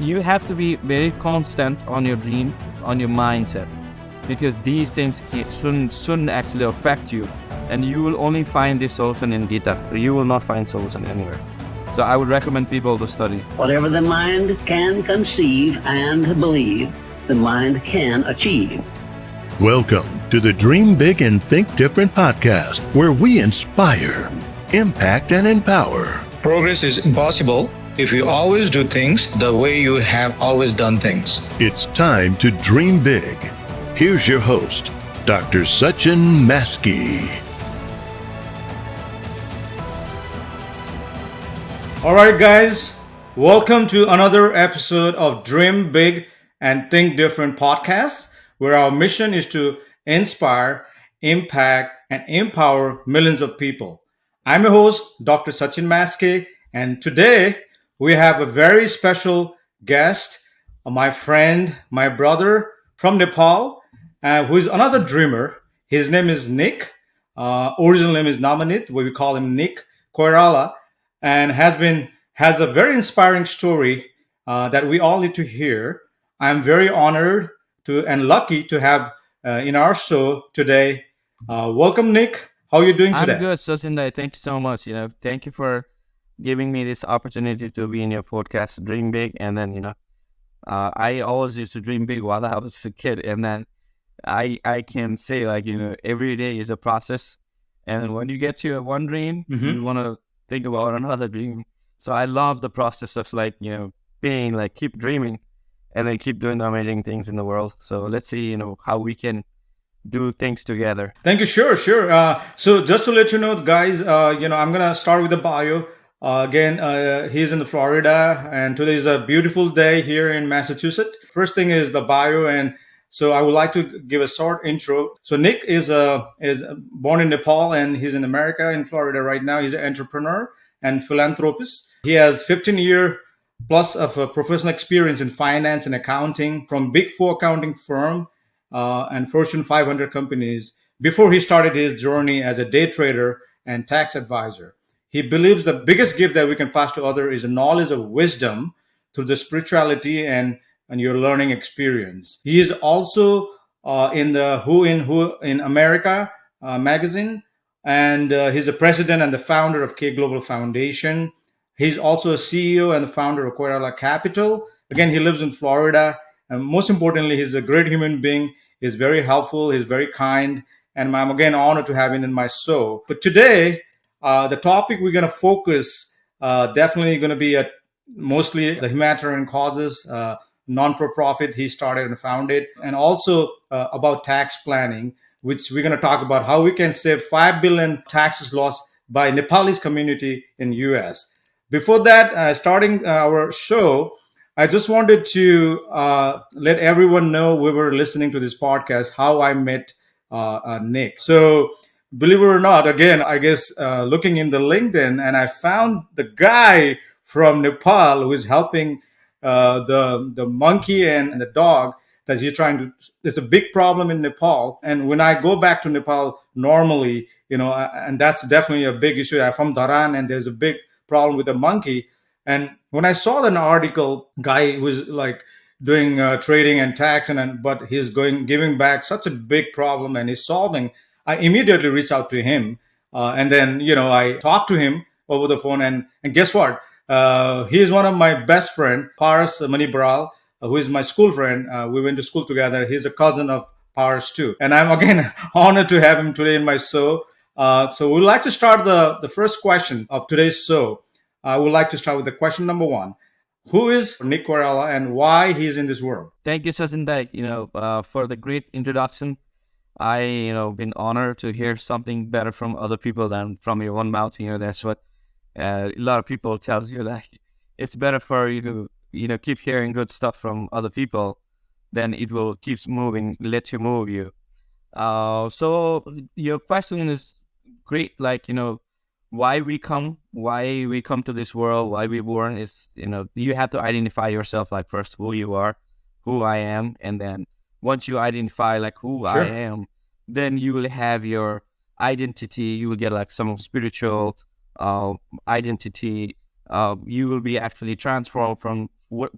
you have to be very constant on your dream, on your mindset, because these things shouldn't actually affect you, and you will only find this solution in Gita. You will not find solution anywhere. So I would recommend people to study. Whatever the mind can conceive and believe, the mind can achieve. Welcome to the Dream Big and Think Different podcast, where we inspire, impact, and empower. Progress is impossible if you always do things the way you have always done things. It's time to dream big. Here's your host, Dr. Sachin Maskey. All right, guys, welcome to another episode of Dream Big and Think Different podcast, where our mission is to inspire, impact, and empower millions of people. I'm your host, Dr. Sachin Maskey, and today we have a very special guest, my friend, my brother from Nepal, who is another dreamer. His name is Nick. Original name is Navaneet, we call him Nick Koirala, and has a very inspiring story that we all need to hear. I'm very honored and lucky to have in our show today. Welcome, Nick. How are you doing today? I'm good, Sachin. Thank you so much. Thank you for giving me this opportunity to be in your podcast, Dream Big. And then, I always used to dream big while I was a kid. And then I can say, every day is a process. And when you get to one dream, you want to think about another dream. So I love the process of being keep dreaming and then keep doing amazing things in the world. So let's see, how we can do things together. Thank you. Sure. So just to let you know, guys, I'm going to start with the bio. Again, he's in Florida, and today is a beautiful day here in Massachusetts. First thing is the bio, and so I would like to give a short intro. So Nick is born in Nepal, and he's in America, in Florida right now. He's an entrepreneur and philanthropist. He has 15 years plus of professional experience in finance and accounting from Big Four accounting firm and Fortune 500 companies before he started his journey as a day trader and tax advisor. He believes the biggest gift that we can pass to others is the knowledge of wisdom through the spirituality and your learning experience. He is also in the Who in America magazine, and he's the president and the founder of K Global Foundation. He's also a CEO and the founder of Koirala Capital. Again, he lives in Florida, and most importantly, he's a great human being. He's very helpful. He's very kind, and I'm again honored to have him in my show. But today, the topic we're going to focus definitely going to be mostly the humanitarian causes, non-profit he started and founded, and also about tax planning, which we're going to talk about how we can save 5 billion taxes lost by Nepalese community in US. Before that, starting our show, I just wanted to let everyone know we were listening to this podcast, how I met Nick. So believe it or not, again, I guess looking in the LinkedIn, and I found the guy from Nepal who is helping the monkey and the dog that he's trying to. There's a big problem in Nepal, and when I go back to Nepal normally, and that's definitely a big issue. I'm from Dharan, and there's a big problem with the monkey. And when I saw an article, guy was doing trading and tax, but he's giving back such a big problem, and he's solving. I immediately reached out to him, and then I talked to him over the phone, and guess what? He is one of my best friend, Paras Manibral, who is my school friend. We went to school together. He's a cousin of Paras too, and I'm again honored to have him today in my show. So we'd like to start the first question of today's show. I would like to start with the question number one. Who is Nick Koirala and why he's in this world? Thank you, Sachin, for the great introduction. I, been honored to hear something better from other people than from your own mouth. That's what a lot of people tells you, that it's better for you to, keep hearing good stuff from other people, then it will keep moving, let you move you. So your question is great. Why we come to this world, why we born is, you have to identify yourself, first who you are, who I am, and then once you identify who I am, then you will have your identity. You will get some spiritual identity. You will be actually transformed from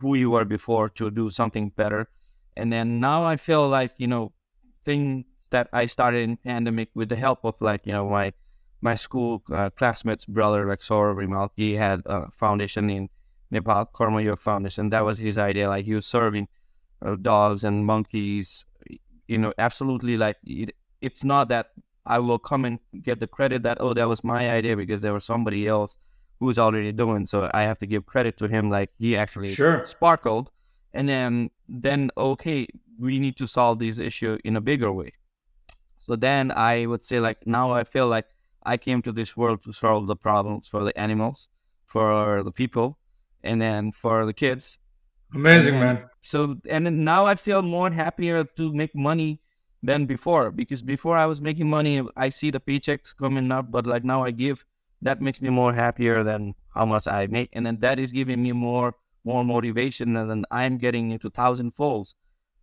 who you were before to do something better. And then now I feel like, things that I started in pandemic with the help of like, my school classmates brother, like Saurabh Rimal. He had a foundation in Nepal, Karma Yoga Foundation. That was his idea. Like he was serving dogs and monkeys, absolutely. Like it's not that I will come and get the credit that, oh, that was my idea, because there was somebody else who's already doing. So I have to give credit to him. Like he actually Sure. sparkled. And then, okay, we need to solve this issue in a bigger way. So then I would say, like, now I feel like I came to this world to solve the problems for the animals, for the people, and then for the kids. Amazing, man. So, and then now I feel more happier to make money than before, because before I was making money, I see the paychecks coming up, but like now I give, that makes me more happier than how much I make. And then that is giving me more motivation, and then I'm getting into thousandfolds,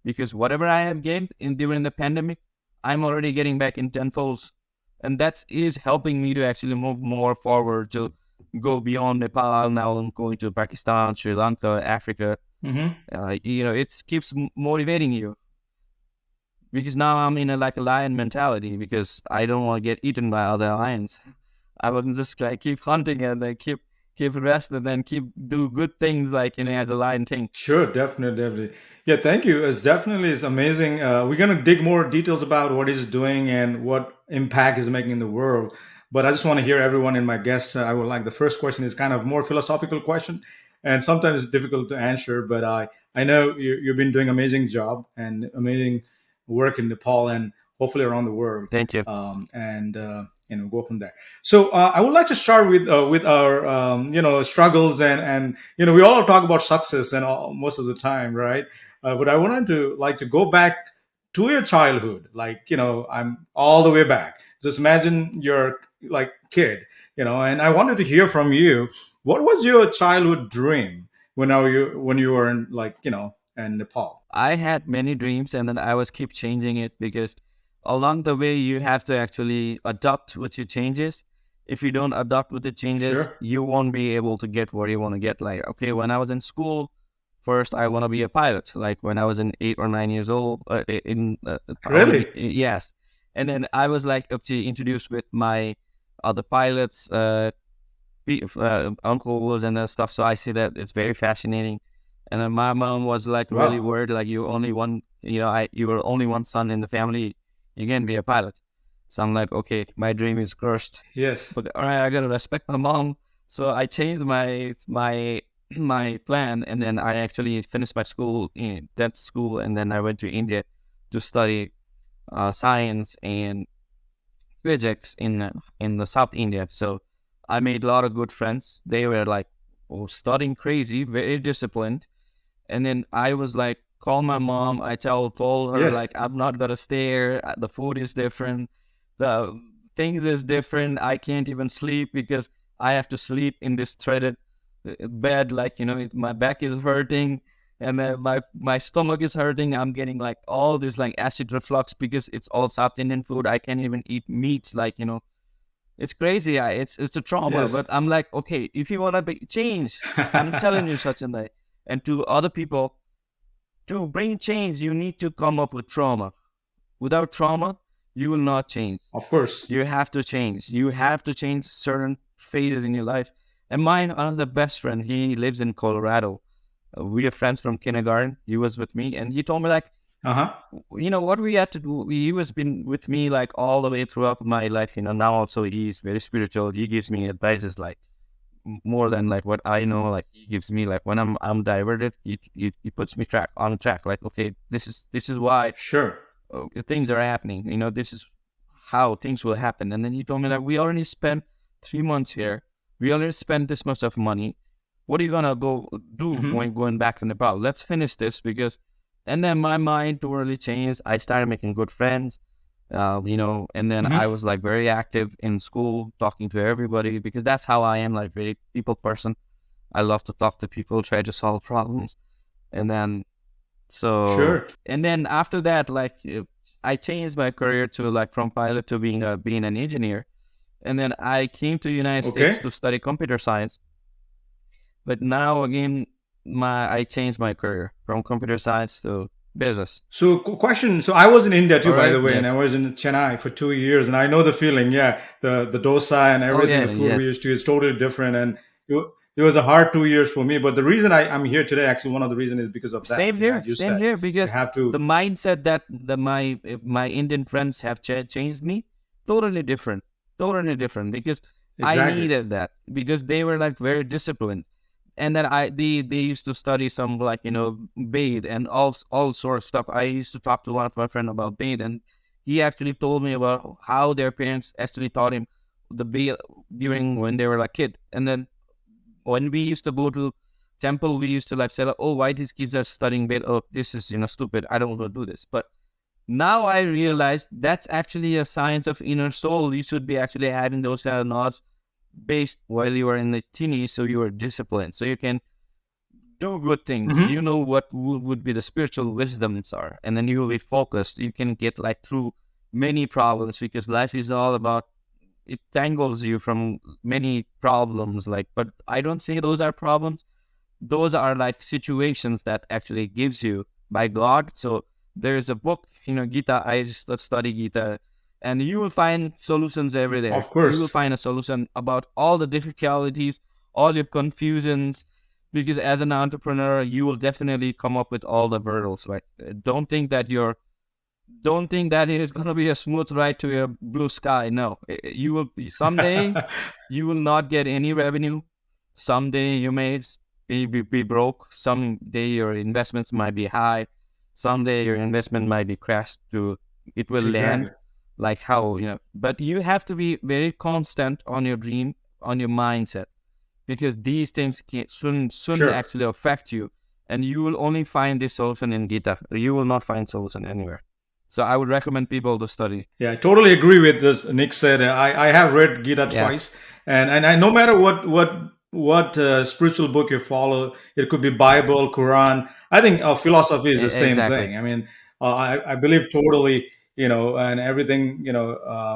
because whatever I have gained during the pandemic, I'm already getting back in tenfolds. And that is helping me to actually move more forward, to go beyond Nepal. Now I'm going to Pakistan, Sri Lanka, Africa. It keeps motivating you, because now I'm in a lion mentality, because I don't want to get eaten by other lions. I will just like keep hunting and then keep rest, and then do good things, like, as a lion king. Sure, definitely. Yeah, thank you. It's amazing. We're gonna dig more details about what he's doing and what impact he's making in the world. But I just want to hear everyone in my guests. I would like, the first question is kind of more philosophical question, and sometimes it's difficult to answer. But I know you've been doing amazing job and amazing work in Nepal and hopefully around the world. Thank you. And go from there. So I would like to start with our struggles, and we all talk about success and most of the time, right? But I wanted to go back to your childhood, like I'm all the way back. Just imagine you're like kid, and I wanted to hear from you. What was your childhood dream when you were in in Nepal? I had many dreams, and then I was keep changing it, because along the way you have to actually adapt with your changes. If you don't adapt with the changes, Sure. you won't be able to get where you want to get. Like, okay, when I was in school, first I want to be a pilot. Like when I was in 8 or 9 years old, Really? yes. And then I was like actually introduced with my other pilots, uncles and stuff. So I see that it's very fascinating. And then my mom was like really Wow. worried, like you only one, you were only one son in the family, you can be a pilot. So I'm like, okay, my dream is cursed, Yes. but all right, I gotta respect my mom. So I changed my plan, and then I actually finished my school in that school, and then I went to India to study science and physics in the South India. So I made a lot of good friends. They were like, studying crazy, very disciplined. And then I was like, call my mom. I told her, Yes. like, I'm not gonna stay here. The food is different. The things is different. I can't even sleep, because I have to sleep in this threaded bed. Like, my back is hurting, and then my stomach is hurting. I'm getting like all this like acid reflux, because it's all South Indian food. I can't even eat meats. Like, it's crazy. It's a trauma. Yes. But I'm like, okay, if you want to change, I'm telling you, Sachin, that, and to other people, to bring change, you need to come up with trauma. Without trauma, you will not change. Of course. You have to change. You have to change certain phases in your life. And mine, another best friend, he lives in Colorado. We are friends from kindergarten. He was with me, and he told me, like, Uh-huh. what we had to do. He was been with me like all the way throughout my life. Now also he's very spiritual. He gives me advices like more than like what I know. Like he gives me, like, when I'm diverted, he puts me on track. Like, okay, this is why Sure. things are happening. This is how things will happen. And then he told me, like, we already spent 3 months here. We already spent this much of money. What are you gonna go do going back to Nepal? Let's finish this, because. And then my mind totally changed. I started making good friends, and then I was like very active in school, talking to everybody, because that's how I am, like very people person. I love to talk to people, try to solve problems. And then, Sure. and then after that, like I changed my career to like from pilot to being an engineer. And then I came to United States to study computer science. But now again, I changed my career from computer science to business. So, question. So, I was in India too, All by right. the way, and I Yes. was in Chennai for 2 years, and I know the feeling. Yeah, the dosa and Oh everything, yeah. the food we Yes. used to is totally different, and it was a hard 2 years for me. But the reason I'm here today, actually, one of the reasons is because of that. Same here. As you Same said, here. you Because have the to. mindset that my Indian friends have changed me, totally different. Totally different. Because I Exactly. needed that, because they were like very disciplined. And then they used to study some, like, bathe and all sort of stuff. I used to talk to one of my friend about bathe, and he actually told me about how their parents actually taught him the bathe during when they were like kid. And then when we used to go to temple, we used to like say, like, oh, why these kids are studying bathe? Oh, this is stupid. I don't want to do this. But now I realize that's actually a science of inner soul. You should be actually having those kind of knowledge based while you are in the teenies, so you are disciplined, so you can do good things. Mhm. You know what would be the spiritual wisdoms are, and then you will be focused. You can get like through many problems, because life is all about, it tangles you from many problems. Like, but I don't say those are problems. Those are like situations that actually gives you by God. So there is a book, Gita. I just study Gita, and you will find solutions every there. Of You will course. find a solution about all the difficulties, all your confusions, because as an entrepreneur, you will definitely come up with all the hurdles. Right? Don't think that it is going to be a smooth ride to a blue sky. No, you will be someday. You will not get any revenue. Someday you may be broke. Someday your investments might be high. Someday your investment might be crashed to. It will land, Exactly. like how. But you have to be very constant on your dream, on your mindset, because these things shouldn't Sure. actually affect you, and you will only find this solution in Gita. You will not find solution anywhere. So I would recommend people to study. Yeah, I totally agree with this. Nick said, I have read Gita Yeah, twice, and I, no matter what spiritual book you follow, it could be Bible, Quran. I think philosophy is the same exactly. thing. I mean, I believe totally, and everything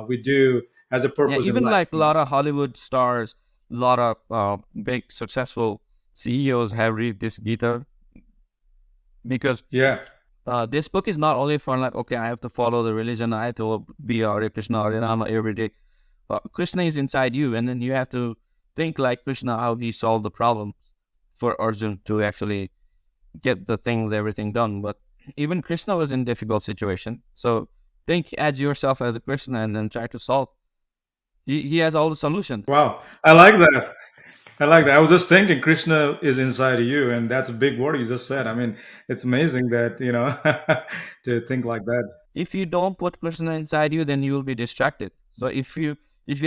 we do has a Yeah, purpose in even like life. a lot of Hollywood stars, a lot of big successful CEOs have read this Gita, because Yeah. this book is not only for like, okay, I have to follow the religion, I have to be Hare Krishna, Hare Rama every day. Krishna is inside you, and then you have to think like Krishna, how he solved the problem for Arjun to actually get the things, everything done. But even Krishna was in difficult situation. So think as yourself as a Krishna, and then try to solve. He has all the solution. Wow. I like that. I like that. I was just thinking Krishna is inside of you, and that's a big word you just said. I mean, it's amazing that, to think like that. If you don't put Krishna inside you, then you will be distracted. So if you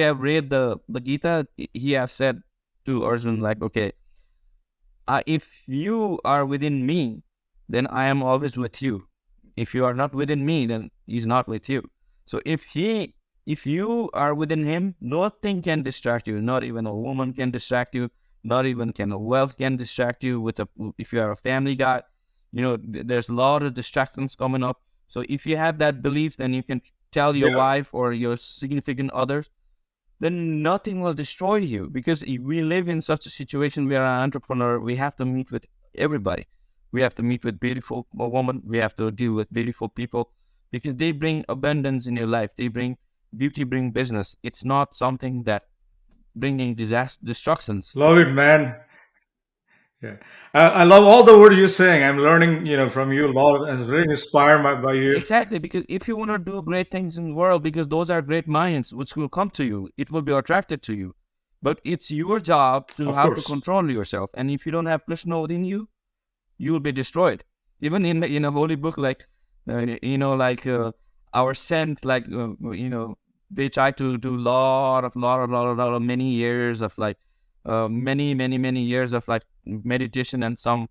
have read the Gita, he has said to Arjun like, okay, if you are within me, then I am always with you. If you are not within me, then he's not with you. So if you are within him, nothing can distract you. Not even a woman can distract you. Not even can a wealth can distract you. If you are a family guy, there's a lot of distractions coming up. So if you have that belief, then you can tell your Yeah. wife or your significant others, then nothing will destroy you, because we live in such a situation. We are an entrepreneur. We have to meet with everybody. We have to meet with beautiful women. We have to deal with beautiful people, because they bring abundance in your life. They bring beauty, bring business. It's not something that bringing destructions. Love it, man. Yeah, I love all the words you're saying. I'm learning, from you a lot. I'm really inspired by you. Exactly, because if you want to do great things in the world, because those are great minds which will come to you, it will be attracted to you. But it's your job to Of how to course. control yourself. And if you don't have Krishna within you, you will be destroyed. Even in a holy book, like our saint, like they try to do lot of many years of like many years of like meditation, and some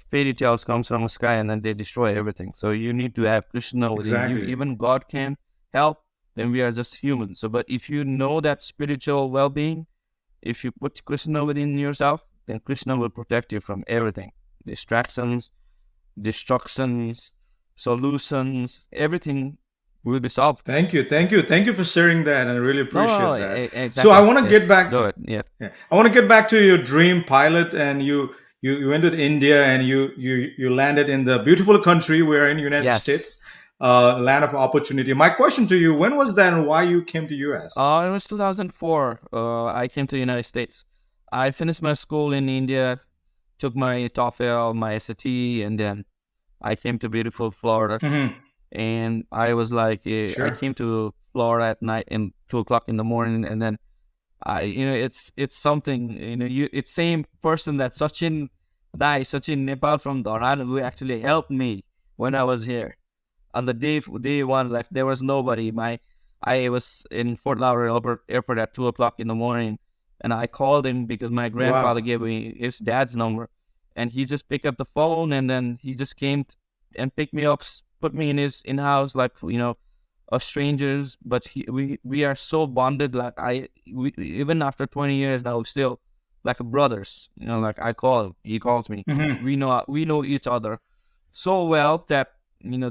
fairy tales comes from the sky, and then they destroy everything. So you need to have Krishna within you. Exactly. Even God can help. Then we are just humans. So, but if you know that spiritual well-being, if you put Krishna within yourself, then Krishna will protect you from everything, distractions, destructions, solutions, everything will be solved. Thank you. Thank you. Thank you for sharing that. And I really No, no, appreciate that. So I exactly. want to get Yes, back. do it. Yeah. Yeah, I want to get back to your dream pilot, and you went to India and you landed in the beautiful country we're in, United Yes. States, land of opportunity. My question to you: when was that, and why you came to US? It was 2004. I came to the United States. I finished my school in India, took my TOEFL, my SAT, and then I came to beautiful Florida. Hmm. And I was like, I Sure. came to Florida at night in 2 o'clock in the morning, and then it's something, it's same person that Sachin Nepal from Dharan, who actually helped me when I was here. On the day one, like there was nobody. I was in Fort Lauderdale airport at 2 o'clock in the morning, and I called him because my grandfather Wow. gave me his dad's number, and he just picked up the phone, and then he just came and picked me up, put me in his in house, like strangers. But we are so bonded. Like even after 20 years now, still like brothers. Like I call him, he calls me. Hmm. We know each other so well that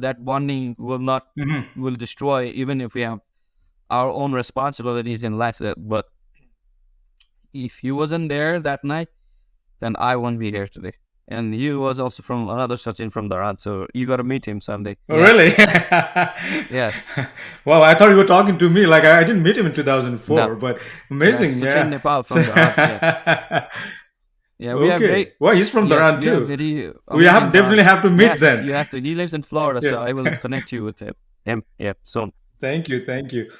that bonding Hmm. will destroy, even if we have our own responsibilities in life. But if he wasn't there that night, then I won't be here today. And he was also from another Sachin from Dharan, so you got to meet him someday. Oh, really? Yes, yes. Wow, I thought you were talking to me. Like I didn't meet him in No, 2004, but yes, amazing. Sachin Yeah. Nepal So- from Dharan. Yeah, yeah. We have okay. very Well, he's from Yes, Dharan we have too. very We have amazing definitely bond. have to meet Yes, then. you have to. He lives in Florida, so I will Yeah. connect you with him. Yeah, soon. Thank you. Thank you.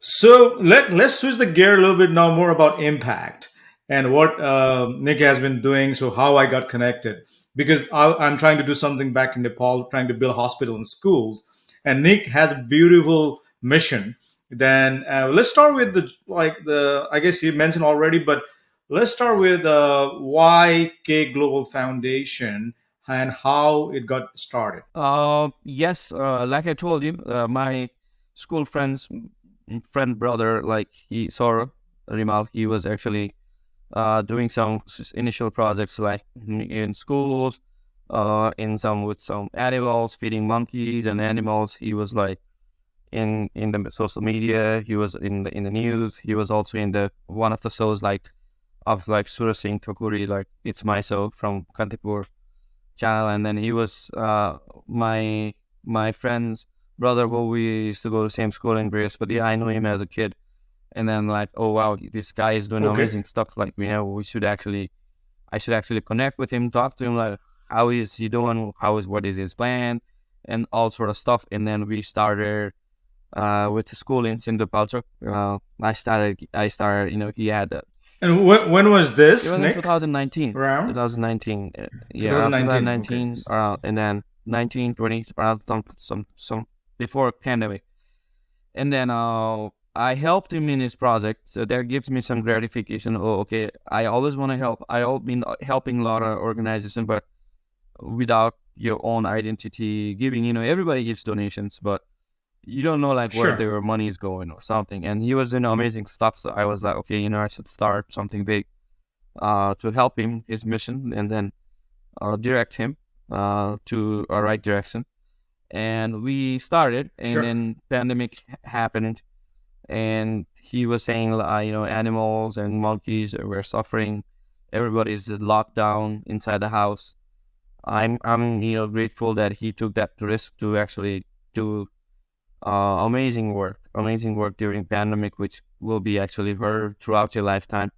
So let's switch the gear a little bit now, more about impact and what Nick has been doing. So how I got connected, because I'm trying to do something back in Nepal, trying to build hospitals and schools, and Nick has a beautiful mission. Then let's start with the I guess you mentioned already, but let's start with YK Global Foundation and how it got started. Yes, like I told you, my school friend brother, like he Saurabh Rimal, he was actually doing some initial projects like in schools, in some with some animals, feeding monkeys and animals. He was like in the social media. He was in the news. He was also in the one of the shows like Suraj Singh Thakuri, like It's My Show from Kantipur channel. And then he was my friend's brother, who we used to go to same school in Greece. But yeah, I know him as a kid. And then like, oh wow, this guy is doing Okay. amazing stuff. Like I should actually connect with him, talk to him, like how is he doing, what is his plan, and all sort of stuff. And then we started with the school in Sindhupalchok. I started. He had And when was it this, was in Nick? 2019. Around 2019. Yeah, around 2019. Okay. 2019, and then 19, 20, around some before pandemic. And then I helped him in his project, so that gives me some gratification. Oh, okay, I always want to help. I've been helping a lot of organizations, but without your own identity, giving. Everybody gives donations, but you don't know like where Sure. their money is going or something. And he was doing amazing stuff, so I was like, okay, I should start something big to help him his mission, and then direct him to a right direction. And we started, and Sure. then pandemic happened, and he was saying, animals and monkeys were suffering. Everybody's locked down inside the house. I'm grateful that he took that risk to actually do amazing work during pandemic, which will be actually heard throughout your lifetime.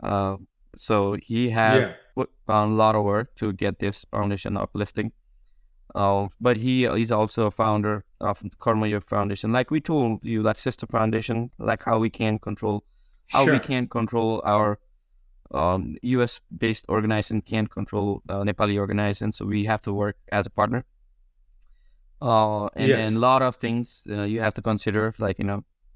Uh, so he have Yeah. put on a lot of work to get this foundation uplifting. But he is also a founder of Karma Yoga Foundation. Like we told you, like Sister Foundation, like how we can control Sure. our U.S. based organization can't control Nepali organization, so we have to work as a partner. And a Yes. lot of things you have to consider, like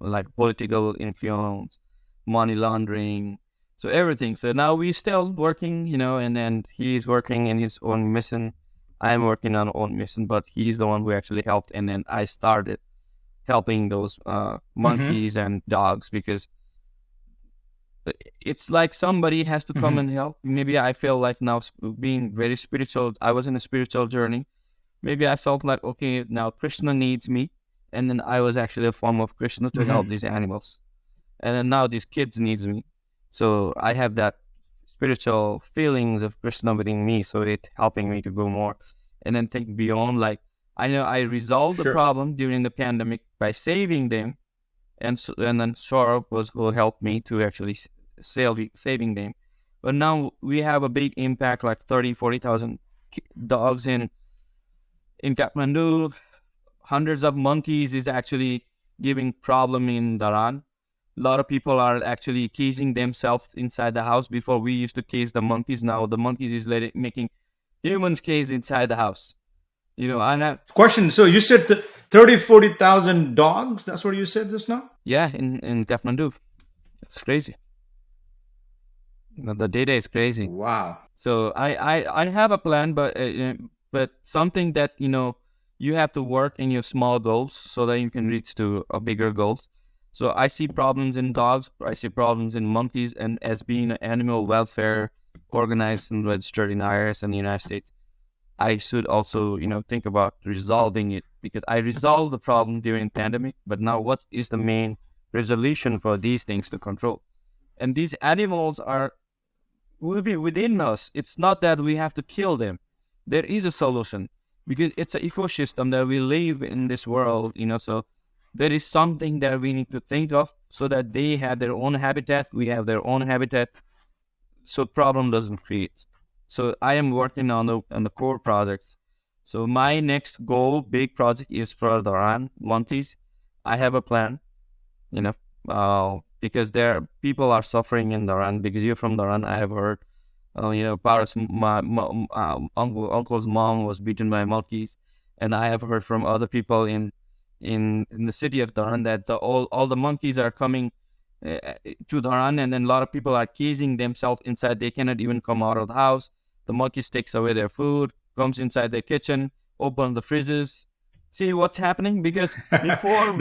like political influence, money laundering, so everything. So now we still working, and then he's working in his own mission. I'm working on own mission, but he's the one who actually helped. And then I started helping those Mm-hmm. monkeys and dogs, because it's like somebody has to come Mm-hmm. and help. Maybe I feel like now being very spiritual. I was in a spiritual journey. Maybe I felt like, okay, now Krishna needs me. And then I was actually a form of Krishna to help Mm-hmm. these animals. And then now these kids needs me. So I have that spiritual feelings of Krishna within me, so it helping me to go more and then think beyond. Like I know I resolved the Sure. problem during the pandemic by saving them, and then Saurabh was who helped me to actually saving them. But now we have a big impact, like 40,000 dogs in Kathmandu. Hundreds of monkeys is actually giving problem in Dharan. A lot of people are actually casing themselves inside the house. Before we used to case the monkeys. Now the monkeys is making humans case inside the house. You know, and Question. So you said 40,000 dogs? That's what you said just now? yeah, in Kathmandu, it's crazy. The data is crazy. Wow. So I have a plan, but something that you have to work in your small goals so that you can reach to a bigger goals. So I see problems in dogs, I see problems in monkeys, and as being an animal welfare organized and registered in IRS in the United States, I should also think about resolving it, because I resolved the problem during pandemic. But now, what is the main resolution for these things to control? And these animals will be within us. It's not that we have to kill them. There is a solution, because it's an ecosystem that we live in this world, so there is something that we need to think of so that they have their own habitat, we have their own habitat, so problem doesn't create. So I am working on the core projects. So my next goal, big project, is for the Dharan monkeys. I have a plan, because people are suffering in Dharan. Because you're from Dharan, I have heard, Paris, my uncle's mom was beaten by monkeys, and I have heard from other people in the city of Dharan that all the monkeys are coming to Dharan, and then a lot of people are casing themselves inside. They cannot even come out of the house. The monkeys takes away their food, comes inside their kitchen, open the fridges. See what's happening? Because before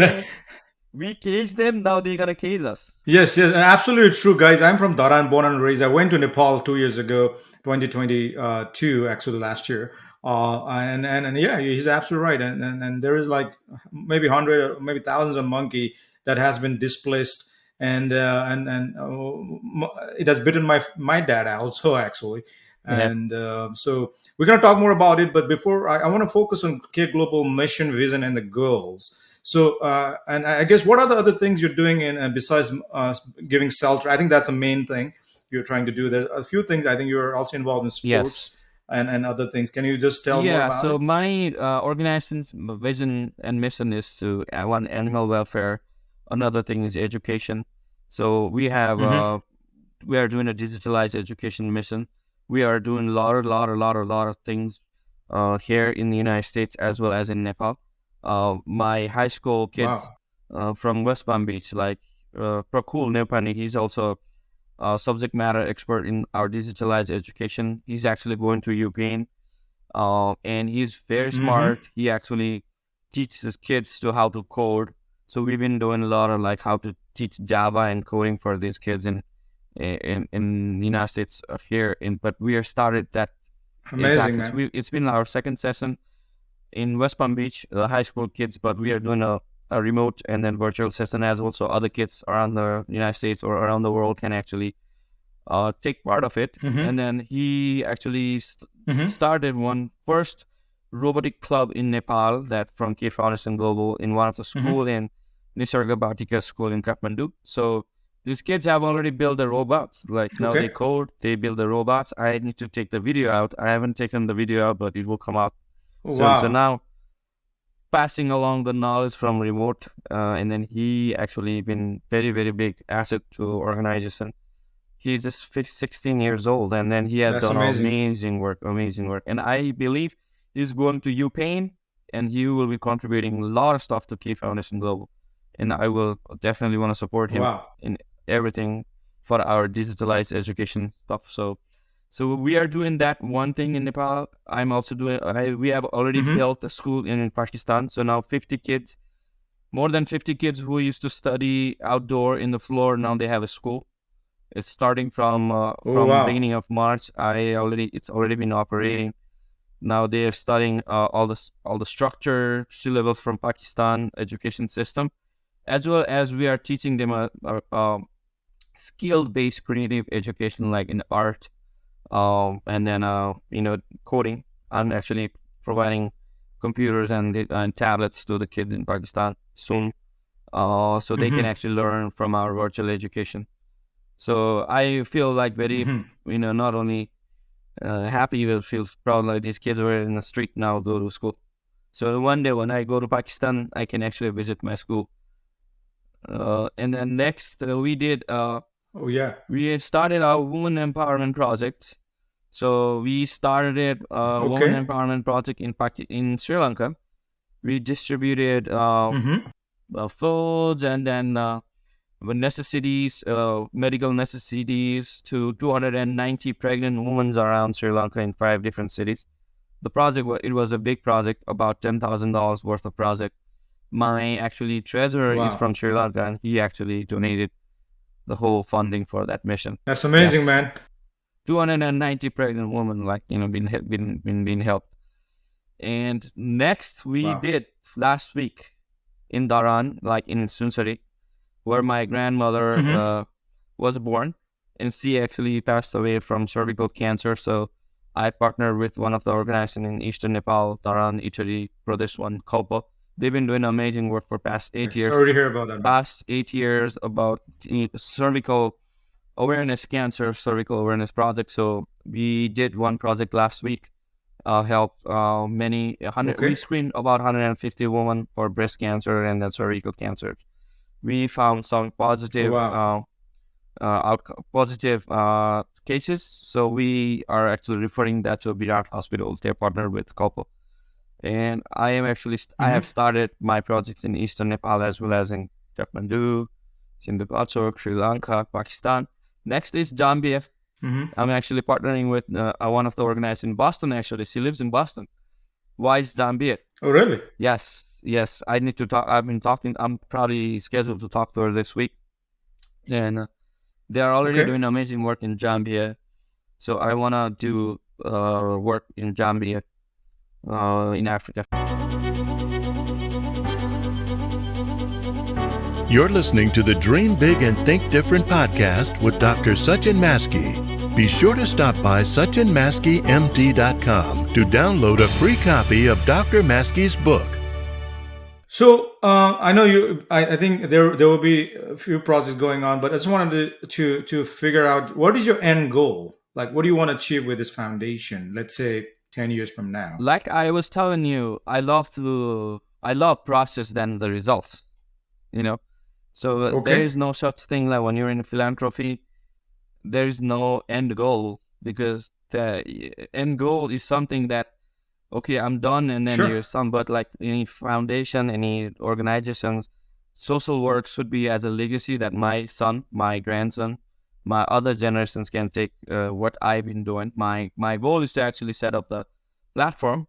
we cage them, now they're gonna cage us. Yes, absolutely true, guys. I'm from Dharan, born and raised. I went to Nepal 2 years ago, 2022, actually last year. And yeah, he's absolutely right. And there is like maybe 100 or maybe thousands of monkey that has been displaced, and it has bitten my dad also, actually. Yeah. And so we're going to talk more about it. But before, I want to focus on K Global mission, vision, and the goals. So, and I guess what are the other things you're doing besides giving shelter? I think that's the main thing you're trying to do. There's a few things. I think you're also involved in sports. Yes. And other things. Can you just tell more Yeah, about so it? my organization's vision and mission is to one, animal welfare. Another thing is education. So we have Mhm. we are doing a digitalized education mission. We are doing a lot of things here in the United States as well as in Nepal. My high school kids Wow. from West Palm Beach, like Prakul Nepani, he's also subject matter expert in our digitalized education. He's actually going to Ukraine, and he's very Hmm. smart. He actually teaches his kids to how to code. So we've been doing a lot of like how to teach Java and coding for these kids in the United States here. But we are started that Amazing, exactly. So man. it's been our second session in West Palm Beach, high school kids, but we are doing a remote and then virtual session as well. So other kids around the United States or around the world can actually take part of it. Hmm. And then he actually Hmm. started one first robotic club in Nepal, that from K Foundation Global, in one of the Hmm. school in Nisarga Bhatika school in Kathmandu. So these kids have already built the robots. Like now they Okay. code, they build the robots. I need to take the video out. I haven't taken the video out, but it will come out soon. So Wow. now passing along the knowledge from remote, and then he actually been very, very big asset to organization. He's just 16 years old, and then he has That's done amazing. amazing work. And I believe he's going to Ukraine, and he will be contributing a lot of stuff to Key Foundation Global. And I will definitely want to support him Wow. in everything for our digitalized education stuff. So we are doing that one thing in Nepal. I'm also doing. We have already Hmm. built a school in Pakistan. So now 50 kids, more than 50 kids who used to study outdoor in the floor, now they have a school. It's starting Oh, from wow. beginning of March. It's already been operating. Now they are studying all the structure, syllabus from Pakistan education system, as well as we are teaching them skill-based creative education, like in art, and then coding. I'm actually providing computers and tablets to the kids in Pakistan soon, so they can actually learn from our virtual education. So I feel like very, not only happy, but feels proud, like these kids were in the street now go to school. So one day when I go to Pakistan, I can actually visit my school. And then next, Oh yeah. we had started our women empowerment project. So we started a women Okay. empowerment project in Sri Lanka. We distributed foods and then necessities, medical necessities to 290 pregnant women around Sri Lanka in 5 different cities. The project, it was a big project, about $10,000 worth of project. My actually treasurer is Wow. from Sri Lanka, and he actually donated the whole funding for that mission. That's amazing, Yes. man. 290 pregnant women, like, being helped. And next we Wow. did last week in Dharan, like in Sunsari, where my grandmother was born, and she actually passed away from cervical cancer. So I partnered with one of the organizations in Eastern Nepal, Dharan, Italy, Pradesh one, Kalpa. They've been doing amazing work for past 8 years. Sorry to hear about that, man. Past 8 years about cervical awareness, cancer cervical awareness project. So we did one project last week, helped we screened about 150 women for breast cancer and then cervical cancer. We found some positive Wow. positive cases, so we are actually referring that to Virat hospitals. They're partnered with Kopo. And I am actually I have started my projects in Eastern Nepal as well as in Kathmandu, Sindhupalchok, Sri Lanka, Pakistan. Next is Zambia. I'm actually partnering with one of the organizers in Boston. Actually, she lives in Boston. Why is Zambia? Oh really? Yes. I need to talk. I've been talking. I'm probably scheduled to talk to her this week, and they are already doing amazing work in Zambia. So I wanna do work in Zambia, in Africa. You're listening to the Dream Big and Think Different podcast with Dr. Sachin Maskey. Be sure to stop by SachinMaskeyMT.com to download a free copy of Dr. Maskey's book. So I know you. I think there will be a few projects going on, but I just wanted to figure out what is your end goal. Like, what do you want to achieve with this foundation? Let's say 10 years from now. Like I was telling you, I love process than the results. So there is no such thing like when you're in philanthropy, there is no end goal, because the end goal is something that, okay, I'm done, and then you're some. But like any foundation, any organizations, social work should be as a legacy that my son, my grandson, my other generations can take what I've been doing. My goal is to actually set up the platform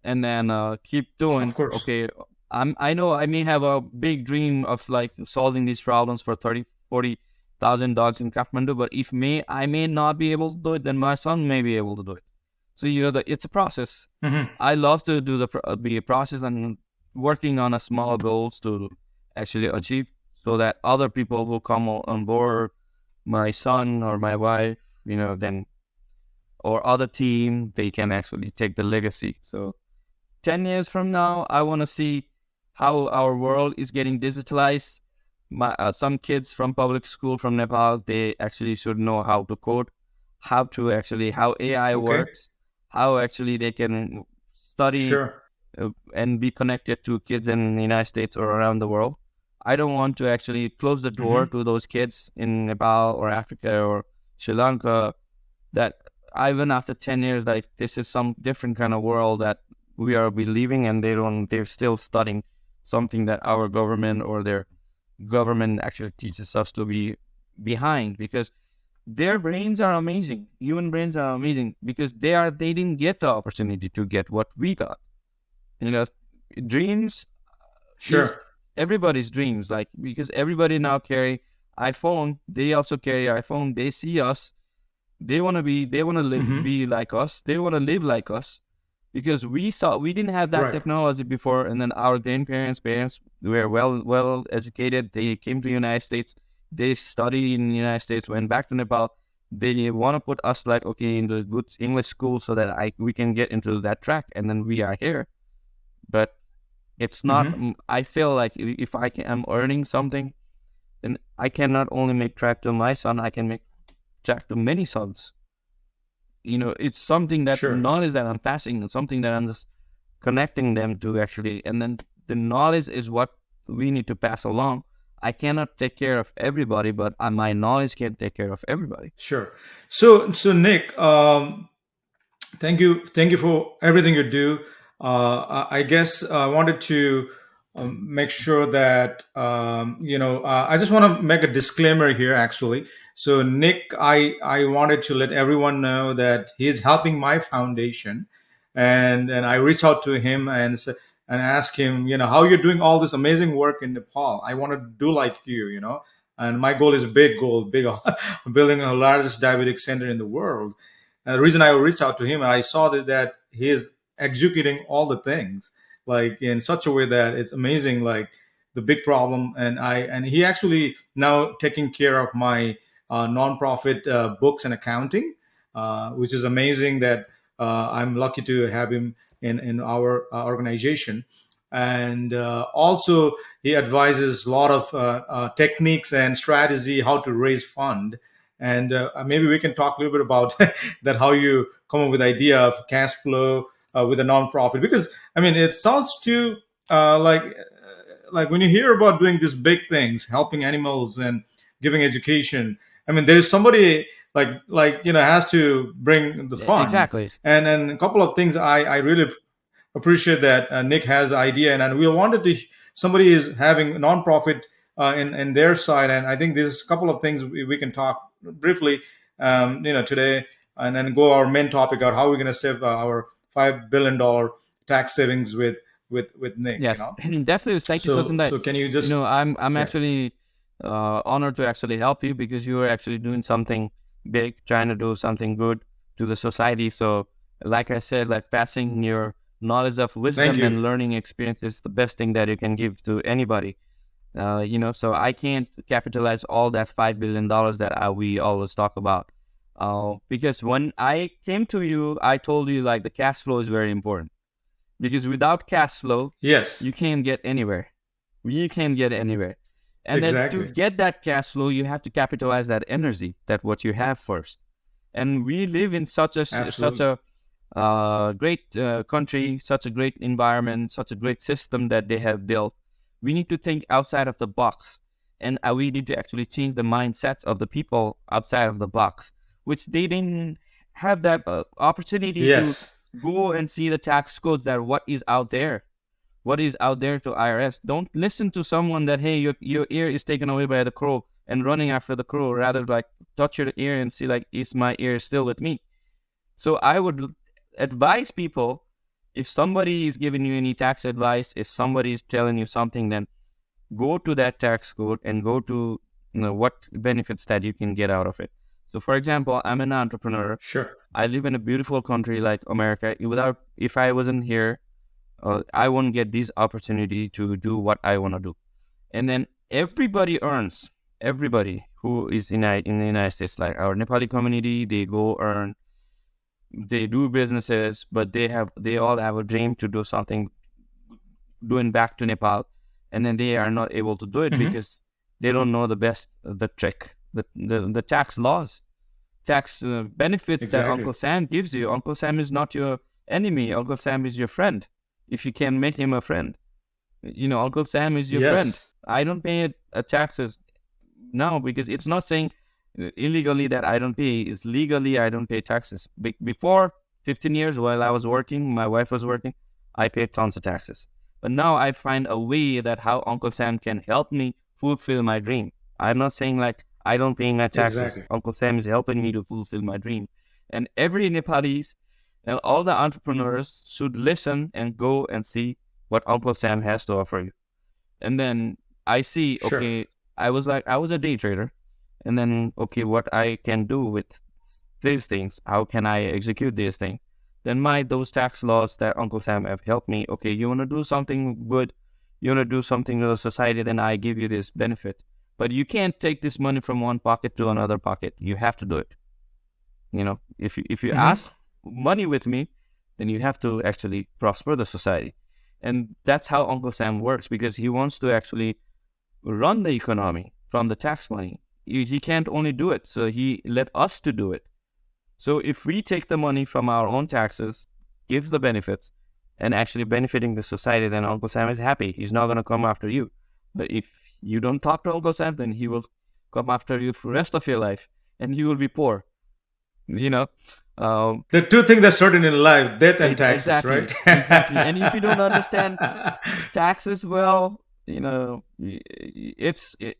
and then keep doing. Of course. Okay, I know I may have a big dream of like solving these problems for 30,000-40,000 dogs in Kathmandu, but I may not be able to do it, then my son may be able to do it. So it's a process. I love to do be a process and working on a small goals to actually achieve, so that other people who come on board, my son or my wife, then or other team, they can actually take the legacy. So 10 years from now, I want to see how our world is getting digitalized. Some kids from public school from Nepal, they actually should know how to code, how AI works, how actually they can study and be connected to kids in the United States or around the world. I don't want to actually close the door to those kids in Nepal or Africa or Sri Lanka, that even after 10 years, like this is some different kind of world that we are believing, and they're still studying something that our government or their government actually teaches us to be behind, because their brains are amazing. Human brains are amazing because they didn't get the opportunity to get what we got. Dreams is everybody's dreams, like, because everybody now carry iPhone, they also carry iPhone, they see us, they want to live, be like us, they want to live like us, because we didn't have that technology before, and then our parents were well educated, they came to the United States, they study in the United States, went back to Nepal. They want to put us like, okay, in the good English school so that we can get into that track, and then we are here. But it's not. I feel like if I'm earning something, then I can not only make track to my son, I can make track to many sons. It's something that Sure. knowledge that I'm passing, and something that I'm just connecting them to actually, and then the knowledge is what we need to pass along. I cannot take care of everybody, but my knowledge can take care of everybody. Sure. So Nick, thank you for everything you do. I guess I wanted to make sure that I just want to make a disclaimer here, actually. So Nick, I wanted to let everyone know that he's helping my foundation, and I reached out to him and ask him, how you're doing all this amazing work in Nepal. I want to do like you. And my goal is a big goal, big building the largest diabetic center in the world. And the reason I reached out to him, I saw that he is executing all the things like in such a way that it's amazing, like the big problem. And he actually now taking care of my nonprofit books and accounting, which is amazing that I'm lucky to have him in our organization. And also he advises a lot of techniques and strategy how to raise fund. And maybe we can talk a little bit about that, how you come up with the idea of cash flow with a nonprofit. Because I mean, it sounds too like when you hear about doing these big things, helping animals and giving education. I mean, there's somebody has to bring the fund. Exactly. And then a couple of things I really appreciate that Nick has the idea, and we wanted to somebody is having a nonprofit in their side, and I think there's a couple of things we can talk briefly today, and then go our main topic out how we're going to save our $5 billion tax savings with Nick. Yes, definitely. Thank you, Sachin. So can you just I'm actually honored to actually help you, because you are actually doing something big, trying to do something good to the society. So like I said, like passing your knowledge of wisdom and learning experience is the best thing that you can give to anybody. So I can't capitalize all that $5 billion that we always talk about. Because when I came to you, I told you like the cash flow is very important, because without cash flow, yes, you can't get anywhere. You can't get anywhere. And exactly. then to get that cash flow, you have to capitalize that energy, that what you have first. And we live in such a great country, such a great environment, such a great system that they have built. We need to think outside of the box, and we need to actually change the mindsets of the people outside of the box, which they didn't have that opportunity to go and see the tax codes, that what is out there to IRS. Don't listen to someone that, hey, your ear is taken away by the crow and running after the crow. Rather, like, touch your ear and see, like, is my ear still with me? So I would advise people, if somebody is giving you any tax advice, if somebody is telling you something, then go to that tax code and go to what benefits that you can get out of it. So for example, I'm an entrepreneur. Sure. I live in a beautiful country like America. If I wasn't here, I wouldn't get this opportunity to do what I want to do. And then everybody earns. Everybody who is in the United States, like our Nepali community, they go earn. They do businesses, but they all have a dream to do something, doing back to Nepal, and then they are not able to do it because they don't know the trick, the tax laws, tax benefits that Uncle Sam gives you. Uncle Sam is not your enemy. Uncle Sam is your friend. If you can make him a friend, Uncle Sam is your friend. I don't pay taxes now because it's not saying illegally that I don't pay. It's legally I don't pay taxes. Before 15 years while I was working, my wife was working, I paid tons of taxes. But now I find a way that how Uncle Sam can help me fulfill my dream. I'm not saying like I don't pay my taxes. Exactly. Uncle Sam is helping me to fulfill my dream. And every Nepalese and all the entrepreneurs should listen and go and see what Uncle Sam has to offer you. And then I see, okay, I was a day trader. And then, okay, what I can do with these things, how can I execute these things? Then those tax laws that Uncle Sam have helped me, okay, you want to do something good, you want to do something to the society, then I give you this benefit. But you can't take this money from one pocket to another pocket. You have to do it. If you ask money with me, then you have to actually prosper the society. And that's how Uncle Sam works, because he wants to actually run the economy from the tax money. He can't only do it, so he let us to do it. So if we take the money from our own taxes, gives the benefits, and actually benefiting the society, then Uncle Sam is happy. He's not going to come after you. But if you don't talk to Uncle Sam, then he will come after you for the rest of your life, and you will be poor. The two things that's certain in life, death and taxes, exactly, right? Exactly. And if you don't understand taxes well,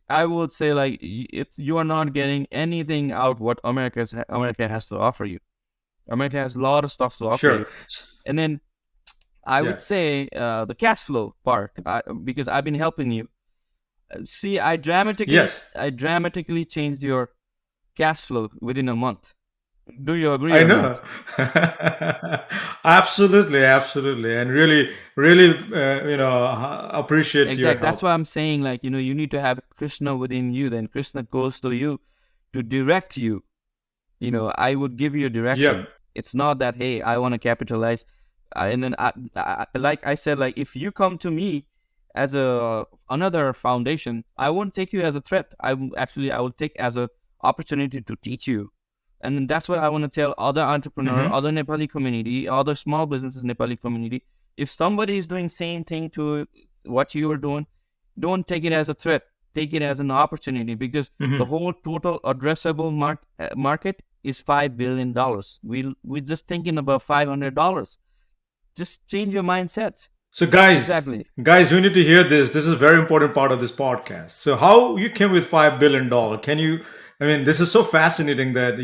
I would say like you are not getting anything out what America has to offer you. America has a lot of stuff to offer you. And then I would say the cash flow part, because I've been helping you. See, I dramatically changed your cash flow within a month. Do you agree? I know. Absolutely, and really, appreciate your help. That's why I'm saying, like, you need to have Krishna within you. Then Krishna goes to you to direct you. I would give you a direction. Yep. It's not that, hey, I want to capitalize, and then like I said, like if you come to me as another foundation, I won't take you as a threat. I will take as a opportunity to teach you. And then that's what I want to tell other entrepreneurs, other Nepali community, other small businesses Nepali community. If somebody is doing same thing to what you are doing, don't take it as a threat. Take it as an opportunity, because the whole total addressable market is $5 billion. We're just thinking about $500. Just change your mindset. So guys, you need to hear this. This is a very important part of this podcast. So how you came with $5 billion? Can you? I mean, this is so fascinating that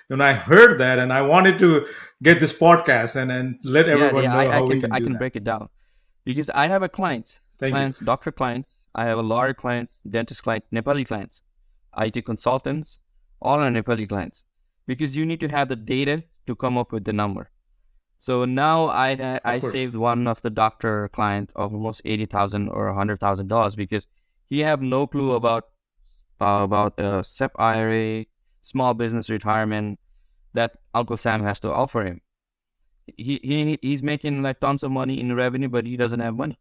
when I heard that, and I wanted to get this podcast and let everyone know how we can do I can that. break it down, because I have a doctor clients, I have a lawyer clients, dentist client, Nepali clients, IT consultants, all are Nepali clients, because you need to have the data to come up with the number. So now I saved one of the doctor client of almost $80,000 or $100,000, because he have no clue about SEP IRA, small business retirement that Uncle Sam has to offer him. He's making like tons of money in revenue, but he doesn't have money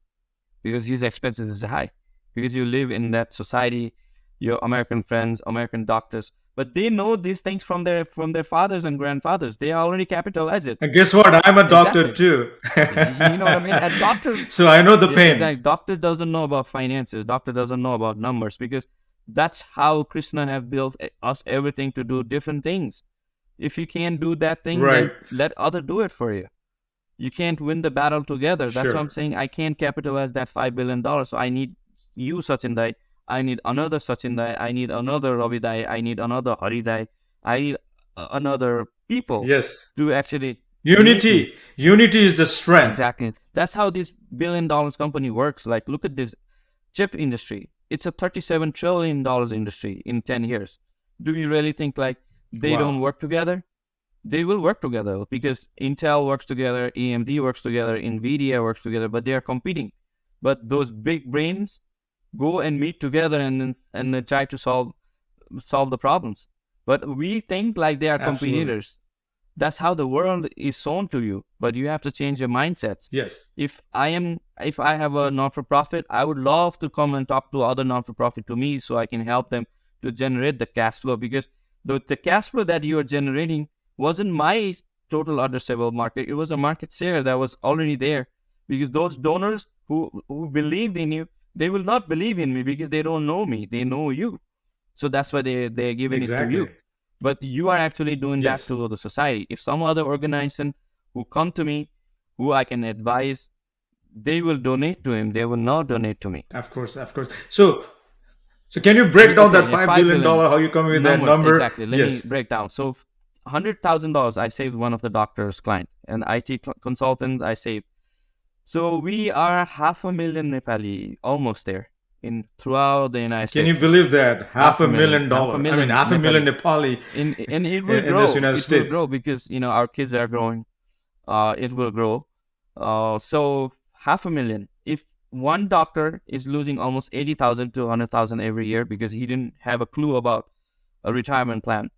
because his expenses is high. Because you live in that society, your American friends, American doctors, but they know these things from their fathers and grandfathers. They already capitalize it. And guess what? I'm a doctor too. You know what I mean? And doctors. So I know the pain. Exactly. Doctors doesn't know about finances. Doctor doesn't know about numbers, because that's how Krishna have built us everything to do different things. If you can't do that thing, then let other do it for you. You can't win the battle together. That's what I'm saying. I can't capitalize that $5 billion. So I need you, Sachin Dai. I need another Sachin Dai. I need another Ravi Dai. I need another Hari Dai. I need another people. Yes. To actually unity is the strength. Exactly. That's how this $1 billion company works. Like, look at this chip industry. It's a $37 trillion industry in 10 years. Do you really think like they don't work together? They will work together, because Intel works together, AMD works together, NVIDIA works together, but they are competing. But those big brains go and meet together and then try to solve the problems. But we think like they are competitors. That's how the world is shown to you. But you have to change your mindsets. Yes. If I have a non-for-profit, I would love to come and talk to other non-for-profit to me, so I can help them to generate the cash flow, because the cash flow that you are generating wasn't my total addressable market. It was a market share that was already there, because those donors who believed in you, they will not believe in me because they don't know me. They know you. So that's why they're giving it to you. But you are actually doing that to the society. If some other organization who come to me, who I can advise, they will donate to him. They will not donate to me. Of course. So can you break down that $5 billion? How you come with that number? Exactly. Let me break down. So $100,000 I saved one of the doctor's client, and IT consultants I saved. So we are 500,000 Nepali, almost there. Throughout the United States. Can you believe that? $500,000. I mean, 500,000 Nepali. And it will grow. In the United States. Will grow because, our kids are growing. It will grow. So 500,000. If one doctor is losing almost 80,000 to 100,000 every year because he didn't have a clue about a retirement plan.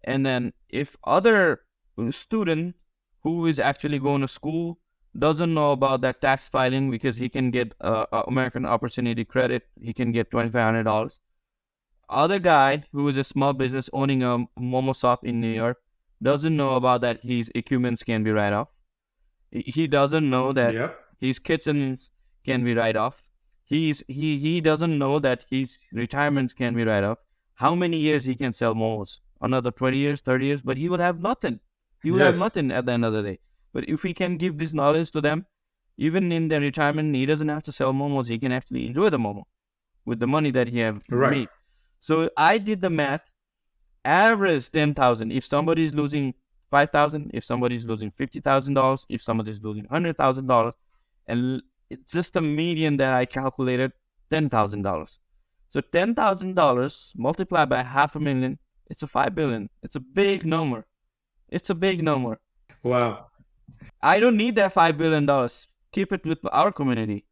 And then if other student who is actually going to school doesn't know about that tax filing because he can get American Opportunity Credit, he can get $2,500. Other guy who is a small business owning a momo shop in New York doesn't know about that his equipments can be write off. He doesn't know that Yep. his kitchens can be write off. He doesn't know that his retirements can be write off. How many years he can sell momos? Another 20 years, 30 years, but he will have nothing. He will have Yes. nothing at the end of the day. But if we can give this knowledge to them, even in their retirement, he doesn't have to sell momos. He can actually enjoy the momo with the money that he have Right. made. So I did the math. Average 10,000. If somebody is losing 5,000, if somebody is losing $50,000, if somebody is losing $100,000, and it's just a median that I calculated, $10,000. So $10,000 multiplied by 500,000, it's a 5 billion. It's a big number. It's a big number. Wow. I don't need that $5 billion. Keep it with our community.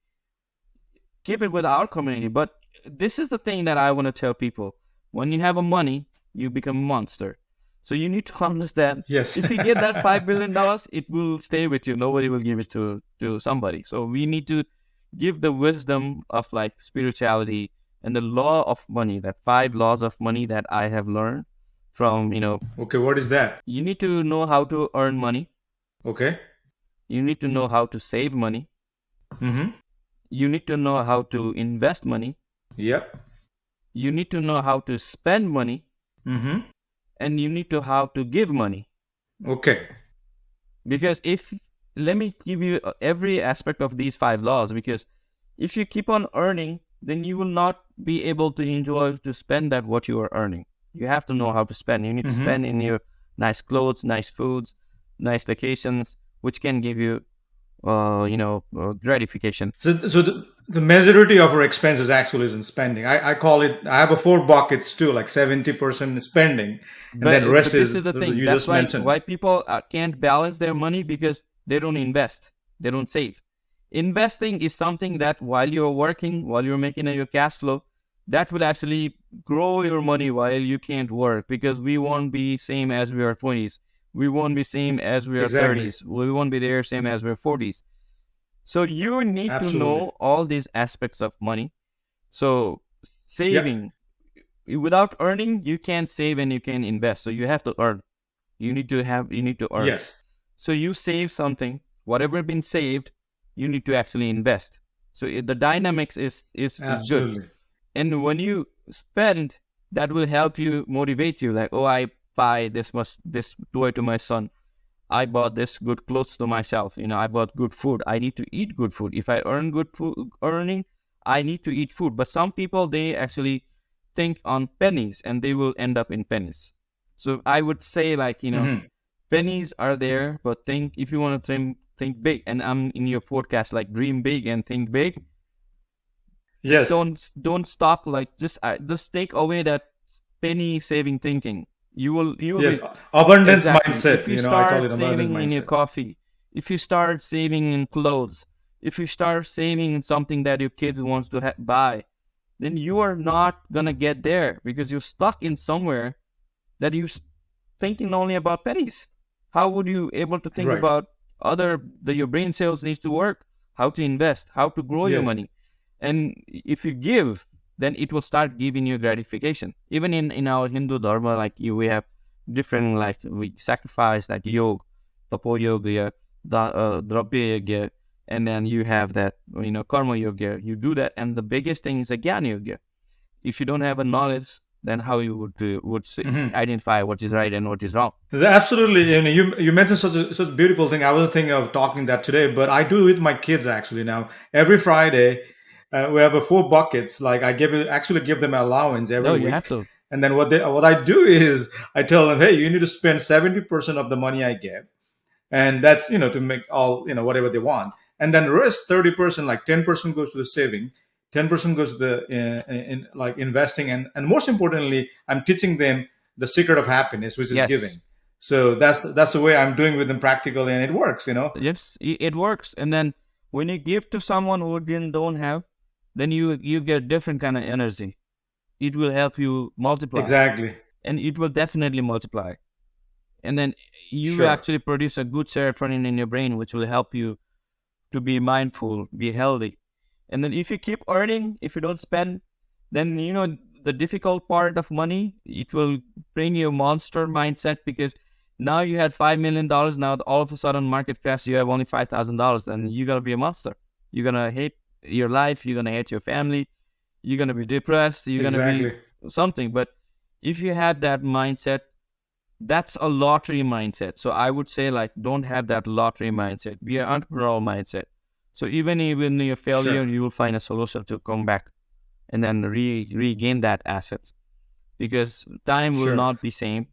Keep it with our community. But this is the thing that I want to tell people. When you have a money, you become a monster. So you need to understand. Yes. If you get that $5 billion, it will stay with you. Nobody will give it to somebody. So we need to give the wisdom of like spirituality and the law of money, that 5 laws of money that I have learned from, Okay, what is that? you need to know how to earn money. Okay. You need to know how to save money. Mm-hmm. You need to know how to invest money. Yep. You need to know how to spend money. Mm-hmm. And you need to how to give money. Okay. Because let me give you every aspect of these 5 laws, because if you keep on earning, then you will not be able to enjoy to spend that what you are earning. You have to know how to spend. You need to spend in your nice clothes, nice foods, nice vacations, which can give you, gratification. So the majority of our expenses actually is in spending. I call it, I have a 4 buckets too, like 70% spending. And then the rest this is is the thing. you That's just mentioned. why people can't balance their money, because they don't invest. They don't save. Investing is something that while you're working, while you're making your cash flow, that will actually grow your money while you can't work, because we won't be same as we are 20s. We won't be same as we are Exactly. 30s. We won't be there same as we're 40s. So you need Absolutely. to know all these aspects of money. So saving, without earning, you can't save and you can invest. So you have to earn. You need to earn. Yes. So you save something, whatever been saved, you need to actually invest. So the dynamics is good. Absolutely. And when you spend, that will help you motivate you. Like, oh, I buy this toy to my son. I bought this good clothes to myself. I bought good food. I need to eat good food. If I earn good food, I need to eat food. But some people, they actually think on pennies, and they will end up in pennies. So I would say, like, pennies are there, but if you want to think big. And I'm in your podcast, like, dream big and think big. Yes. Don't stop. Like, just take away that penny saving thinking. You will Yes. be, Abundance exactly. mindset. If you I call start it abundance saving in your mindset. coffee, if you start saving in clothes, if you start saving in something that your kids wants to buy, then you are not gonna get there, because you're stuck in somewhere that you're thinking only about pennies. How would you able to think Right. about your brain cells needs to work, how to invest, how to grow your Yes. money? And if you give, then it will start giving you gratification. Even in our Hindu dharma, like we have different, like we sacrifice like yoga, tapo yoga, drabya yoga, and then you have that karma yoga. You do that, and the biggest thing is a jnana yoga. If you don't have a knowledge, then how you would identify what is right and what is wrong? Absolutely. And you mentioned such a beautiful thing. I was thinking of talking that today, but I do it with my kids actually now. Every Friday, we have 4 buckets. Like I actually give them allowance every No, week. you have to. And then what I do is I tell them, hey, you need to spend 70% of the money I give, and that's to make all whatever they want, and then the rest 30%, like 10% goes to the saving, 10% goes to the in like investing, and most importantly, I'm teaching them the secret of happiness, which is Yes. giving. So that's the way I'm doing with them practically, and it works. Yes, it works. And then When you give to someone who didn't don't have, then you get different kind of energy. It will help you multiply, Exactly. and it will definitely multiply. And then you will Sure. actually produce a good serotonin in your brain, which will help you to be mindful, be healthy. And then if you keep earning, if you don't spend, then the difficult part of money, it will bring you a monster mindset, because now you had $5 million. Now all of a sudden market crash, you have only $5,000, and you're gonna be a monster. You're gonna hate your life. You're gonna hate your family. You're gonna be depressed. You're gonna be Exactly. something. But if you have that mindset, that's a lottery mindset. So I would say, like, don't have that lottery mindset. Be an entrepreneurial mindset. So even your failure, Sure. you will find a solution to come back and then regain that asset, because time will Sure. not be same.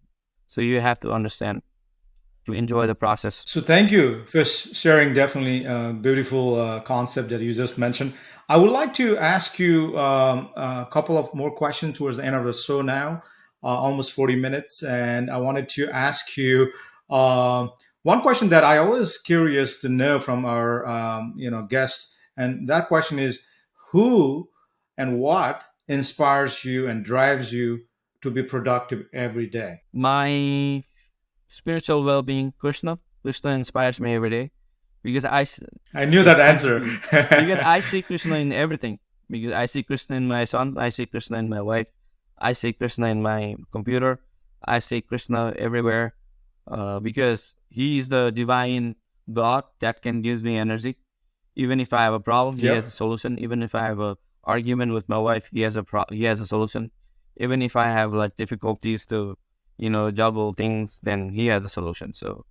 So you have to understand to enjoy the process. So thank you for sharing definitely a beautiful concept that you just mentioned. I would like to ask you a couple of more questions towards the end of the show now, almost 40 minutes. And I wanted to ask you one question that I always curious to know from our guest. And that question is, who and what inspires you and drives you to be productive every day? My spiritual well-being, Krishna inspires me every day, because I knew that it's answer. because I see Krishna in everything. Because I see Krishna in my son, I see Krishna in my wife, I see Krishna in my computer, I see Krishna everywhere. Because he is the divine God that can give me energy. Even if I have a problem, he has a Yep. solution. Even if I have a argument with my wife, he has a solution. Even if I have like difficulties to, juggle things, then he has a solution. So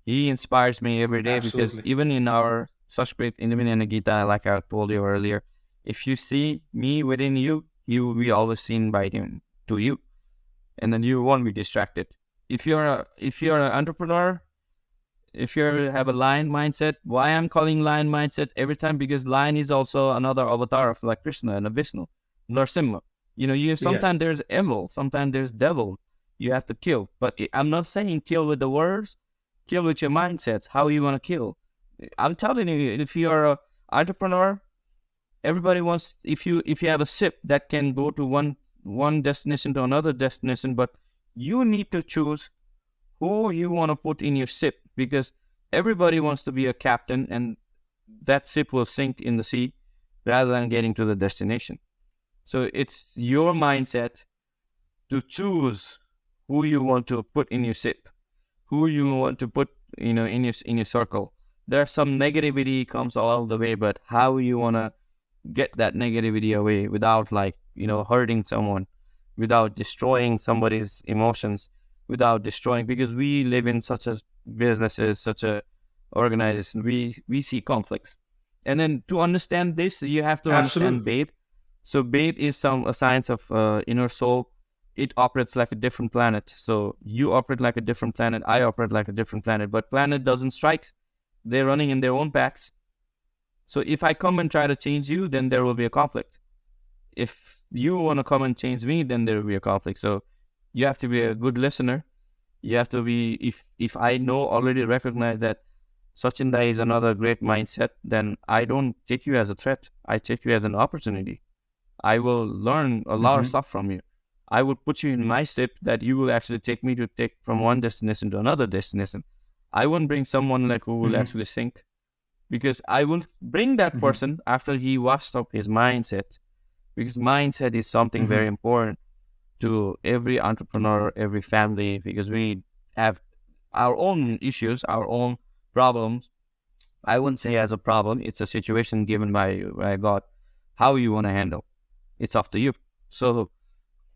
he inspires me every day, because Absolutely. even in our Sanskrit, even in the Gita, like I told you earlier, if you see me within you, you will be always seen by him to you, and then you won't be distracted. If you're an entrepreneur, if you have a lion mindset, why I'm calling lion mindset every time? Because lion is also another avatar of like Krishna and Vishnu, Narasimha. You sometimes Yes. there's evil, sometimes there's devil. You have to kill, but I'm not saying kill with the words. Kill with your mindsets. How you want to kill? I'm telling you, if you are a entrepreneur, everybody wants. If you have a ship that can go to one destination to another destination, but you need to choose who you want to put in your ship, because everybody wants to be a captain, and that ship will sink in the sea rather than getting to the destination. So it's your mindset to choose who you want to put in your ship, who you want to put in your circle. There's some negativity comes along the way, but how you want to get that negativity away without, like, hurting someone, without destroying somebody's emotions, without destroying, because we live in such a businesses, such a organization, we see conflicts. And then to understand this, you have to understand Absolutely. babe. So babe is a science of inner soul. It operates like a different planet. So you operate like a different planet, I operate like a different planet, but planet doesn't strike. They're running in their own backs. So if I come and try to change you, then there will be a conflict. If you want to come and change me, then there will be a conflict. So you have to be a good listener. You have to be, if I know already recognize that Sachin Dai is another great mindset, then I don't take you as a threat. I take you as an opportunity. I will learn a lot of Hmm. stuff from you. I will put you in my ship that you will actually take me to take from one destination to another destination. I won't bring someone like who will Hmm. actually sink, because I will bring that Hmm. person after he washed up his mindset, because mindset is something very Hmm. important to every entrepreneur, every family, because we have our own issues, our own problems. I wouldn't say as a problem, it's a situation given by God. How you want to handle, it's up to you. So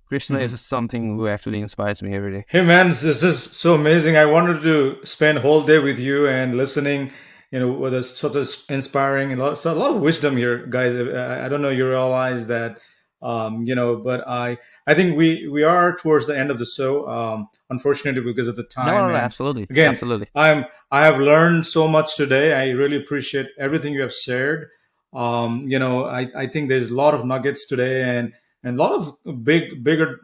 Krishna Hmm. is something who actually inspires me every day. Hey man, this is so amazing. I wanted to spend whole day with you and listening. With such a inspiring and so a lot of wisdom here, guys. I don't know you realize that, but I think we are towards the end of the show. Unfortunately, because of the No, no, time. no, And absolutely, again, absolutely. I have learned so much today. I really appreciate everything you have shared. I think there's a lot of nuggets today, and a lot of bigger.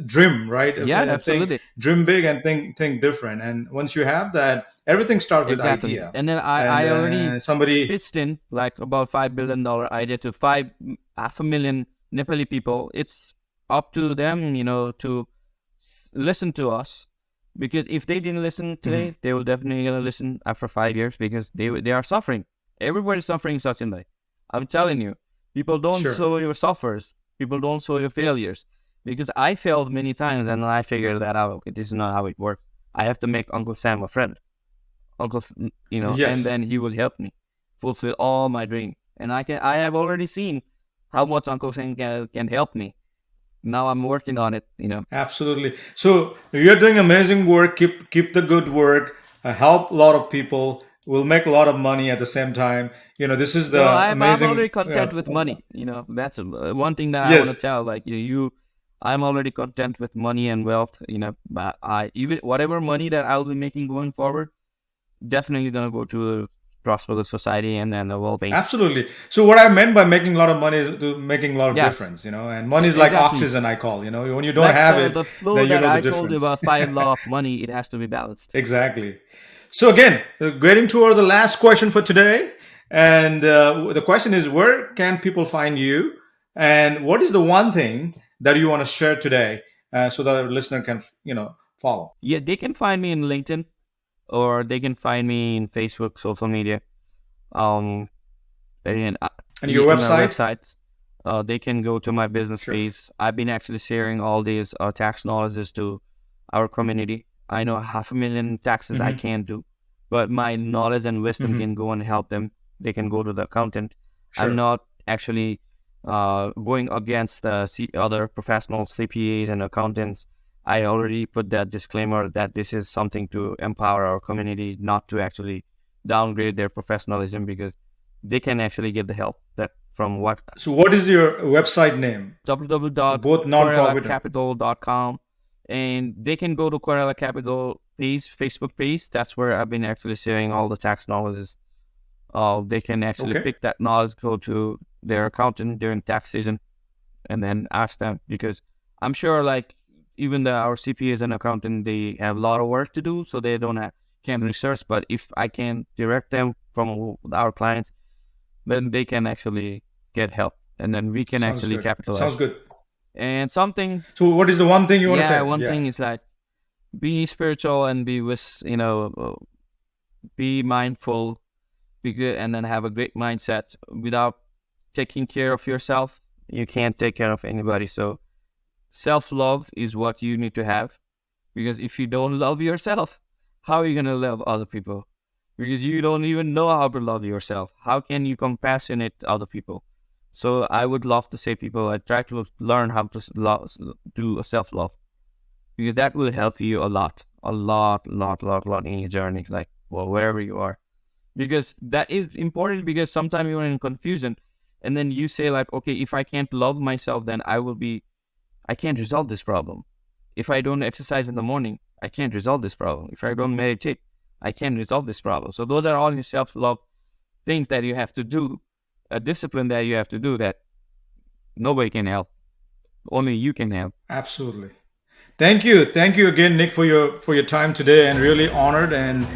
dream, right? Yeah, absolutely. Dream big and think different. And once you have that, everything starts with Exactly. idea. And then I already Somebody, pitched in like about $5 billion idea to half a million Nepali people. It's up to them, to listen to us. Because if they didn't listen today, they will definitely gonna listen after 5 years because they are suffering. Everybody's suffering, Sachin. I'm telling you, people don't show your suffers. People don't show your failures. Because I failed many times and I figured that out. Okay, this is not how it works. I have to make Uncle Sam a friend. And then he will help me fulfill all my dream. And I have already seen how much Uncle Sam can help me. Now I'm working on it, Absolutely. So you're doing amazing work. Keep the good work. Help a lot of people. We'll make a lot of money at the same time. This is the amazing. I'm already content with money. That's one thing that I want to tell. Like I'm already content with money and wealth. But even whatever money that I'll be making going forward, definitely gonna go to the prosperous society and then the well-being. Absolutely. So what I meant by making a lot of money is to making a lot of difference. And money is like oxygen, I call. When you don't have it, the flow then you that know the I difference. told you about 5 law of money, it has to be balanced. Exactly. So again, getting toward the last question for today, and the question is, where can people find you, and what is the one thing that you want to share today, so that our listener can, follow? Yeah, they can find me in LinkedIn, or they can find me in Facebook, social media. And your website? Websites. They can go to my business page. I've been actually sharing all these tax knowledges to our community. I know 500,000 taxes I can't do, but my knowledge and wisdom can go and help them. They can go to the accountant. I'm not actually going against other professional CPAs and accountants. I already put that disclaimer that this is something to empower our community, not to actually downgrade their professionalism, because they can actually get the help that from what. So what is your website name? www.koiralacapital.com. And they can go to Koirala Capital page, Facebook page. That's where I've been actually sharing all the tax knowledge. They can actually pick that knowledge, go to their accountant during tax season, and then ask them, because I'm sure even our CPAs and accountant, they have a lot of work to do, so they can't research. But if I can direct them from our clients, then they can actually get help, and then we can capitalize. Sounds good. And something. So what is the one thing you want to say? One thing is be spiritual and be mindful, be good, and then have a great mindset. Without taking care of yourself, you can't take care of anybody. So self-love is what you need to have, because if you don't love yourself, how are you going to love other people? Because you don't even know how to love yourself. How can you compassionate other people? So I would love to say I try to learn how to do a self-love, because that will help you a lot in your journey, wherever you are. Because that is important, because sometimes you're in confusion, and then you say okay, if I can't love myself, then I can't resolve this problem. If I don't exercise in the morning, I can't resolve this problem. If I don't meditate, I can't resolve this problem. So those are all your self-love things that you have to do. A discipline that you have to do that nobody can help. Only you can help. Absolutely. Thank you again, Nick, for your time today, and really honored and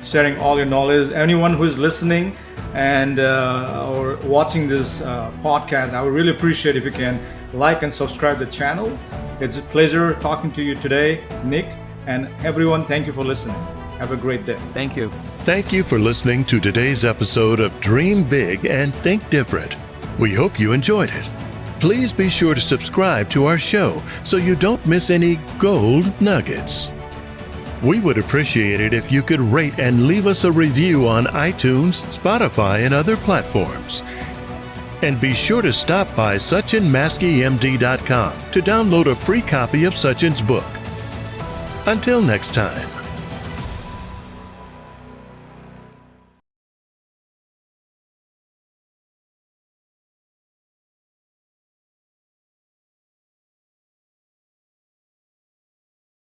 sharing all your knowledge. Anyone who is listening and or watching this podcast, I would really appreciate if you can like and subscribe the channel. It's a pleasure talking to you today, Nick, and everyone. Thank you for listening. Have a great day. Thank you. Thank you for listening to today's episode of Dream Big and Think Different. We hope you enjoyed it. Please be sure to subscribe to our show so you don't miss any gold nuggets. We would appreciate it if you could rate and leave us a review on iTunes, Spotify, and other platforms. And be sure to stop by SachinMaskeyMD.com to download a free copy of Sachin's book. Until next time.